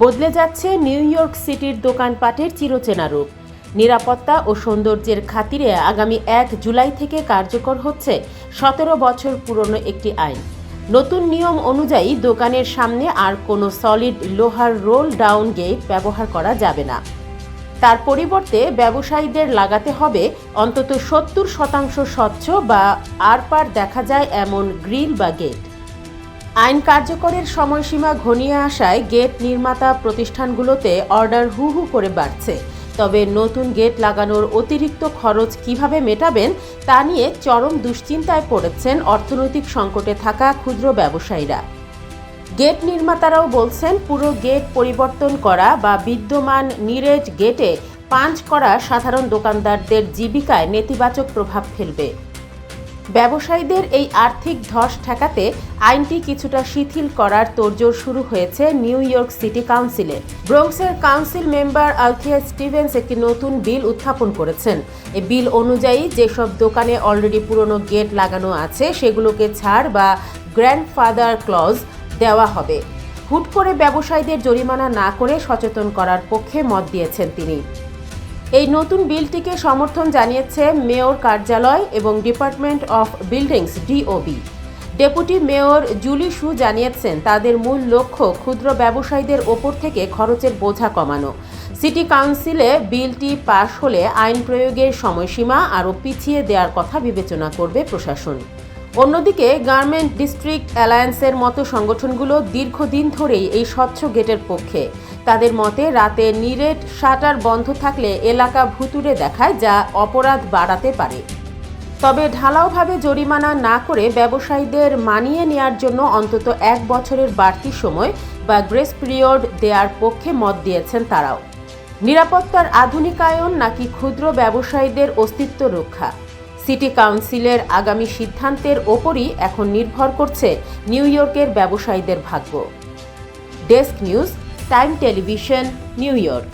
বদলে যাচ্ছে new York সিটির দোকানপাটের চিরচেনা রূপ। নিরাপত্তা ও সৌন্দর্যের খাতিরে আগামী 1 জুলাই থেকে কার্যকর হচ্ছে 17 বছর পুরনো একটি আইন। নতুন নিয়ম অনুযায়ী দোকানের সামনে আর কোনো সলিড লোহার রোল ডাউন গেট ব্যবহার করা যাবে না। তার পরিবর্তে ব্যবসায়ীদের লাগাতে হবে অন্তত 70% স্বচ্ছ বা আরপার দেখা যায় এমন গ্রিল বা গেট। আইন কার্যকরের সময়সীমা ঘনিয়ে আসায় গেট নির্মাতা প্রতিষ্ঠানগুলোতে অর্ডার হু হু করে বাড়ছে। তবে নতুন গেট লাগানোর অতিরিক্ত খরচ কিভাবে মেটাবেন তা নিয়ে চরম দুশ্চিন্তায় পড়েছেন অর্থনৈতিক সংকটে থাকা ক্ষুদ্র ব্যবসায়ীরা। গেট নির্মাতারাও বলছেন, পুরো গেট পরিবর্তন করা বা বিদ্যমান নিরেট গেটে পাঞ্চ করা সাধারণ দোকানদারদের জীবিকায় নেতিবাচক প্রভাব ফেলবে। ব্যবসায়ীদের এই আর্থিক ধস ঠেকাতে আইনটি কিছুটা শিথিল করার তোড়জোড় শুরু হয়েছে নিউ ইয়র্ক সিটি কাউন্সিলে। ব্রোঙ্কসের কাউন্সিল মেম্বার আলথিয়া স্টিভেন্স একটি নতুন বিল উত্থাপন করেছেন। এই বিল অনুযায়ী যেসব দোকানে অলরেডি পুরনো গেট লাগানো আছে সেগুলোকে ছাড় বা গ্র্যান্ডফাদার ক্লজ দেওয়া হবে। হুট করে ব্যবসায়ীদের জরিমানা না করে সচেতন করার পক্ষে মত দিয়েছেন তিনি। এই নতুন বিলটিকে সমর্থন জানিয়েছে মেয়র কার্যালয় এবং department of buildings DOB. Deputy mayor Julie Shu জানিয়েছেন, তাদের মূল লক্ষ্য ক্ষুদ্র ব্যবসায়ীদের ওপর থেকে খরচের বোঝা কমানো। সিটি কাউন্সিলে বিলটি পাশ হলে আইন প্রয়োগের সময়সীমা আরও পিছিয়ে দেওয়ার কথা বিবেচনা করবে প্রশাসন। অন্যদিকে গার্মেন্ট ডিস্ট্রিক্ট অ্যালায়েন্সের মতো সংগঠনগুলো দীর্ঘদিন ধরেই এই স্বচ্ছ গেটের পক্ষে। তাদের মতে রাতে নিরেট শাটার বন্ধ থাকলে এলাকা ভুতুড়ে দেখায়, যা অপরাধ বাড়াতে পারে। তবে ঢালাওভাবে জরিমানা না করে ব্যবসায়ীদের মানিয়ে নেওয়ার জন্য অন্তত 1 বছরের বাড়তি সময় বা গ্রেস পিরিয়ড দেওয়ার পক্ষে মত দিয়েছেন তারাও। নিরাপত্তার আধুনিকায়ন নাকি ক্ষুদ্র ব্যবসায়ীদের অস্তিত্ব রক্ষা? সিটি কাউন্সিলের আগামী সিদ্ধান্তের ওপরই এখন নির্ভর করছে নিউ ইয়র্কের ব্যবসায়ীদের ভাগ্য। Desk news, time television, new York.